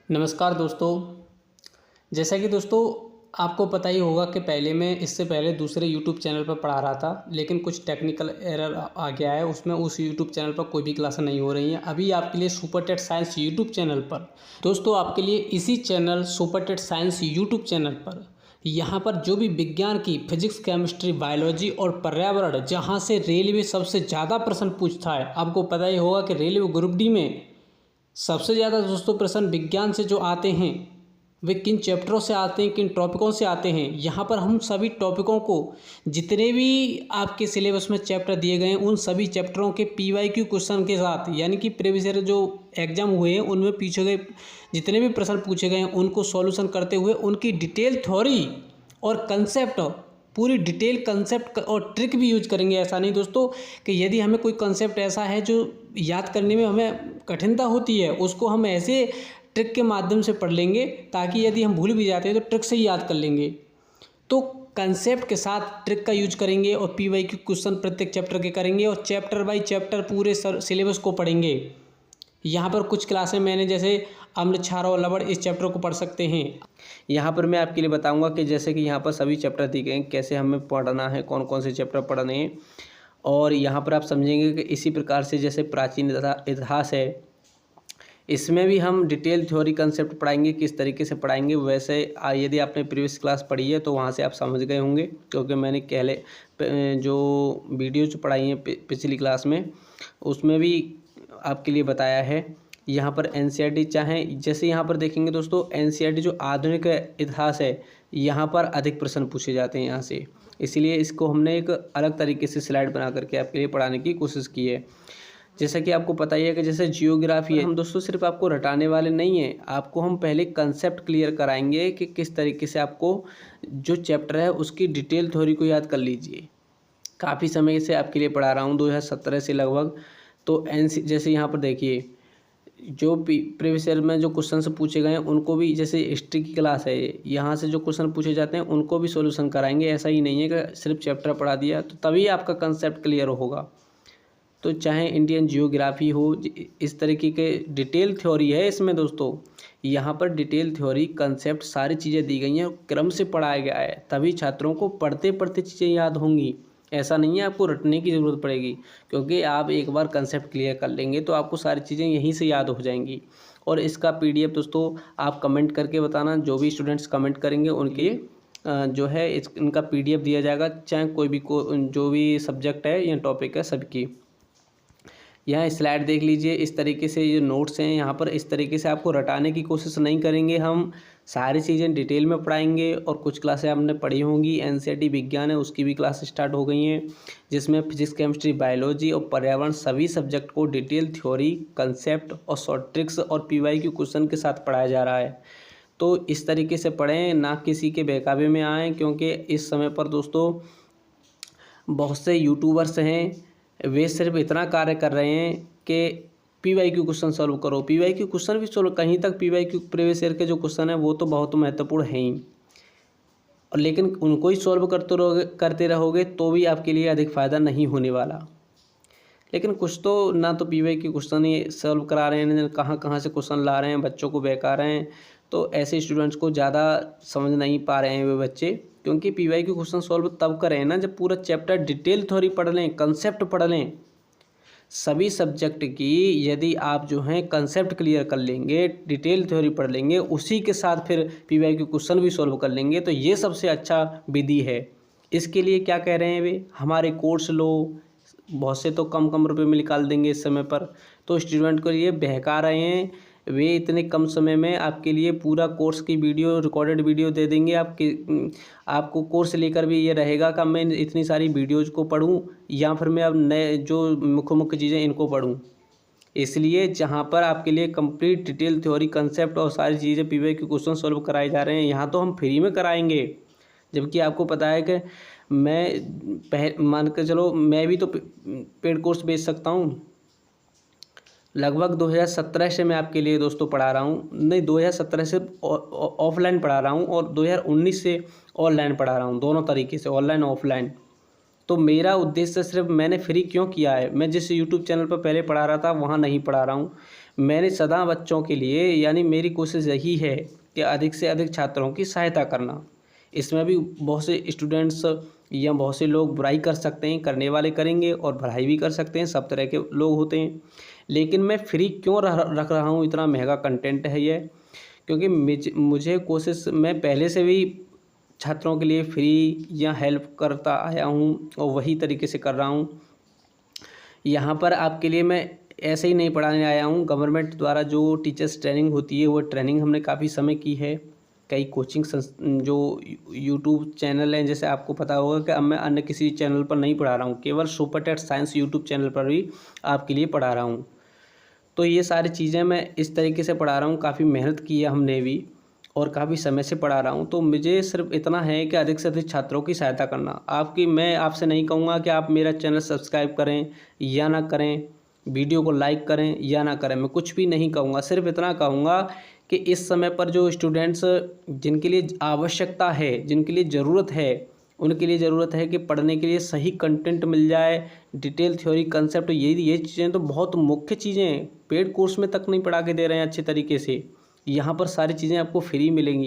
नमस्कार दोस्तों। जैसा कि दोस्तों आपको पता ही होगा कि इससे पहले दूसरे यूट्यूब चैनल पर पढ़ा रहा था, लेकिन कुछ टेक्निकल एरर आ गया है। उसमें उस यूट्यूब चैनल पर कोई भी क्लास नहीं हो रही हैं। अभी आपके लिए super TET science YouTube channel पर दोस्तों आपके लिए इसी channel super TET science YouTube channel पर यहाँ पर जो भी विज्ञान की फिजिक्स, केमिस्ट्री, बायोलॉजी और पर्यावरण, जहाँ से रेलवे सबसे ज़्यादा प्रश्न पूछता है। आपको पता ही होगा कि रेलवे ग्रुप डी में सबसे ज़्यादा दोस्तों प्रश्न विज्ञान से जो आते हैं वे किन चैप्टरों से आते हैं, किन टॉपिकों से आते हैं। यहाँ पर हम सभी टॉपिकों को, जितने भी आपके सिलेबस में चैप्टर दिए गए हैं, उन सभी चैप्टरों के PYQ क्वेश्चन के साथ, यानी कि प्रीवियस ईयर जो एग्जाम हुए हैं उनमें पूछे गए जितने भी प्रश्न पूछे गए हैं उनको सॉल्यूशन करते हुए उनकी डिटेल थ्योरी और कंसेप्ट, पूरी डिटेल कंसेप्ट और ट्रिक भी यूज करेंगे। ऐसा नहीं दोस्तों कि यदि हमें कोई कंसेप्ट ऐसा है जो याद करने में हमें कठिनता होती है, उसको हम ऐसे ट्रिक के माध्यम से पढ़ लेंगे ताकि यदि हम भूल भी जाते हैं तो ट्रिक से ही याद कर लेंगे। तो कंसेप्ट के साथ ट्रिक का यूज करेंगे और PYQ क्वेश्चन प्रत्येक चैप्टर के करेंगे और चैप्टर बाय चैप्टर पूरे सिलेबस को पढ़ेंगे। यहाँ पर कुछ क्लासें मैंने जैसे अम्ल, क्षार और लवण, इस चैप्टर को पढ़ सकते हैं। यहाँ पर मैं आपके लिए बताऊंगा कि जैसे कि यहाँ पर सभी चैप्टर दिए गए हैं, कैसे हमें पढ़ना है, कौन कौन से चैप्टर पढ़ने हैं। और यहाँ पर आप समझेंगे कि इसी प्रकार से जैसे प्राचीन इतिहास है, इसमें भी हम डिटेल थ्योरी कंसेप्ट पढ़ाएंगे, किस तरीके से पढ़ाएंगे। वैसे यदि आपने प्रीवियस क्लास पढ़ी है तो वहाँ से आप समझ गए होंगे, क्योंकि मैंने पहले जो वीडियोज पढ़ाई हैं पिछली क्लास में, उसमें भी आपके लिए बताया है। यहाँ पर NCERT चाहे जैसे यहाँ पर देखेंगे दोस्तों, NCERT जो आधुनिक इतिहास है, यहाँ पर अधिक प्रश्न पूछे जाते हैं यहाँ से, इसीलिए इसको हमने एक अलग तरीके से स्लाइड बना करके आपके लिए पढ़ाने की कोशिश की है। जैसा कि आपको पता ही है कि जैसे जियोग्राफी है, हम दोस्तों सिर्फ आपको रटाने वाले नहीं हैं, आपको हम पहले कंसेप्ट क्लियर कराएंगे कि किस तरीके से आपको जो चैप्टर है उसकी डिटेल थ्योरी को याद कर लीजिए। काफ़ी समय से आपके लिए पढ़ा रहा हूँ, 2017 से लगभग। तो जैसे यहाँ पर देखिए, जो प्रीवियस ईयर में जो क्वेश्चन पूछे गए हैं उनको भी, जैसे हिस्ट्री की क्लास है, यहाँ से जो क्वेश्चन पूछे जाते हैं उनको भी सॉल्यूशन कराएंगे। ऐसा ही नहीं है कि सिर्फ चैप्टर पढ़ा दिया तो तभी आपका कंसेप्ट क्लियर होगा। तो चाहे इंडियन जियोग्राफी हो, इस तरीके के डिटेल थ्योरी है इसमें दोस्तों। यहाँ पर डिटेल थ्योरी, कंसेप्ट, सारी चीज़ें दी गई हैं, क्रम से पढ़ाया गया है, तभी छात्रों को पढ़ते पढ़ते चीज़ें याद होंगी। ऐसा नहीं है आपको रटने की ज़रूरत पड़ेगी, क्योंकि आप एक बार कंसेप्ट क्लियर कर लेंगे तो आपको सारी चीज़ें यहीं से याद हो जाएंगी। और इसका PDF दोस्तों आप कमेंट करके बताना, जो भी स्टूडेंट्स कमेंट करेंगे उनके जो है इनका PDF दिया जाएगा, चाहे कोई भी जो भी सब्जेक्ट है या टॉपिक है सबकी। यहाँ स्लाइड देख लीजिए, इस तरीके से ये नोट्स हैं। यहाँ पर इस तरीके से आपको रटाने की कोशिश नहीं करेंगे, हम सारी चीज़ें डिटेल में पढ़ाएंगे। और कुछ क्लासें आपने पढ़ी होंगी, NCERT विज्ञान है उसकी भी क्लास स्टार्ट हो गई हैं, जिसमें फिजिक्स, केमिस्ट्री, बायोलॉजी और पर्यावरण सभी सब्जेक्ट को डिटेल थ्योरी, कंसेप्ट और शॉर्ट ट्रिक्स और PYQ क्वेश्चन के साथ पढ़ाया जा रहा है। तो इस तरीके से पढ़ें, ना किसी के बहकावे में आएँ, क्योंकि इस समय पर दोस्तों बहुत से यूट्यूबर्स हैं, वे सिर्फ इतना कार्य कर रहे हैं कि PYQ क्वेश्चन सॉल्व करो। PYQ क्वेश्चन भी सॉल्व, कहीं तक PYQ प्रीवियस ईयर के जो क्वेश्चन है वो तो बहुत महत्वपूर्ण हैं ही, और लेकिन उनको ही सॉल्व करते रहोगे तो भी आपके लिए अधिक फ़ायदा नहीं होने वाला। लेकिन कुछ तो ना तो PYQ क्वेश्चन ही सॉल्व करा रहे हैं, कहाँ कहाँ से क्वेश्चन ला रहे हैं, बच्चों को बहका रहे हैं। तो ऐसे स्टूडेंट्स को ज़्यादा समझ नहीं पा रहे हैं वे बच्चे, क्योंकि PYQ क्वेश्चन सॉल्व तब करें ना जब पूरा चैप्टर डिटेल थ्योरी पढ़ लें, कंसेप्ट पढ़ लें। सभी सब्जेक्ट की यदि आप जो हैं कंसेप्ट क्लियर कर लेंगे, डिटेल थ्योरी पढ़ लेंगे, उसी के साथ फिर PYQ क्वेश्चन भी सॉल्व कर लेंगे, तो ये सबसे अच्छा विधि है। इसके लिए क्या कह रहे हैं वे, हमारे कोर्स लो, बहुत से तो कम रुपए में निकाल देंगे इस समय पर। तो स्टूडेंट को ये बहका रहे हैं, वे इतने कम समय में आपके लिए पूरा कोर्स की वीडियो, रिकॉर्डेड वीडियो दे देंगे। आपको कोर्स लेकर भी ये रहेगा कि मैं इतनी सारी वीडियोज़ को पढूं या फिर मैं अब नए जो मुख्य चीज़ें इनको पढूं। इसलिए जहां पर आपके लिए कंप्लीट डिटेल थ्योरी, कंसेप्ट और सारी चीज़ें PYQ क्वेश्चन सॉल्व कराए जा रहे हैं, यहाँ तो हम फ्री में कराएंगे। जबकि आपको पता है कि मैं मान कर चलो, मैं भी तो पेड कोर्स बेच सकता हूँ। लगभग 2017 से मैं आपके लिए दोस्तों पढ़ा रहा हूँ, नहीं 2017 से ऑफलाइन पढ़ा रहा हूँ और 2019 से ऑनलाइन पढ़ा रहा हूँ, दोनों तरीके से, ऑनलाइन ऑफलाइन। तो मेरा उद्देश्य सिर्फ, मैंने फ्री क्यों किया है, मैं जिस यूट्यूब चैनल पर पहले पढ़ा रहा था वहाँ नहीं पढ़ा रहा हूँ। मैंने सदा बच्चों के लिए यानी मेरी कोशिश यही है कि अधिक से अधिक छात्रों की सहायता करना। इसमें भी बहुत से स्टूडेंट्स या बहुत से लोग बुराई कर सकते हैं, करने वाले करेंगे और भलाई भी कर सकते हैं, सब तरह के लोग होते हैं। लेकिन मैं फ्री क्यों रख रहा हूँ, इतना महंगा कंटेंट है ये, क्योंकि मुझे कोशिश मैं पहले से भी छात्रों के लिए फ्री या हेल्प करता आया हूँ और वही तरीके से कर रहा हूँ। यहाँ पर आपके लिए मैं ऐसे ही नहीं पढ़ाने आया हूँ। गवर्नमेंट द्वारा जो टीचर्स ट्रेनिंग होती है वो ट्रेनिंग हमने काफ़ी समय की है। कई कोचिंग जो यूट्यूब चैनल हैं, जैसे आपको पता होगा कि अब मैं अन्य किसी चैनल पर नहीं पढ़ा रहा हूँ, केवल super TET science YouTube channel पर भी आपके लिए पढ़ा रहा हूँ। तो ये सारी चीज़ें मैं इस तरीके से पढ़ा रहा हूँ, काफ़ी मेहनत की है हमने भी और काफ़ी समय से पढ़ा रहा हूँ। तो मुझे सिर्फ इतना है कि अधिक से अधिक छात्रों की सहायता करना। मैं आपसे नहीं कहूँगा कि आप मेरा चैनल सब्सक्राइब करें या ना करें, वीडियो को लाइक करें या ना करें, मैं कुछ भी नहीं कहूँगा। सिर्फ इतना कहूँगा कि इस समय पर जो स्टूडेंट्स जिनके लिए आवश्यकता है, जिनके लिए ज़रूरत है, उनके लिए ज़रूरत है कि पढ़ने के लिए सही कंटेंट मिल जाए, डिटेल थ्योरी कंसेप्ट, ये चीज़ें तो बहुत मुख्य चीज़ें हैं। पेड कोर्स में तक नहीं पढ़ा के दे रहे हैं अच्छे तरीके से। यहाँ पर सारी चीज़ें आपको फ्री मिलेंगी।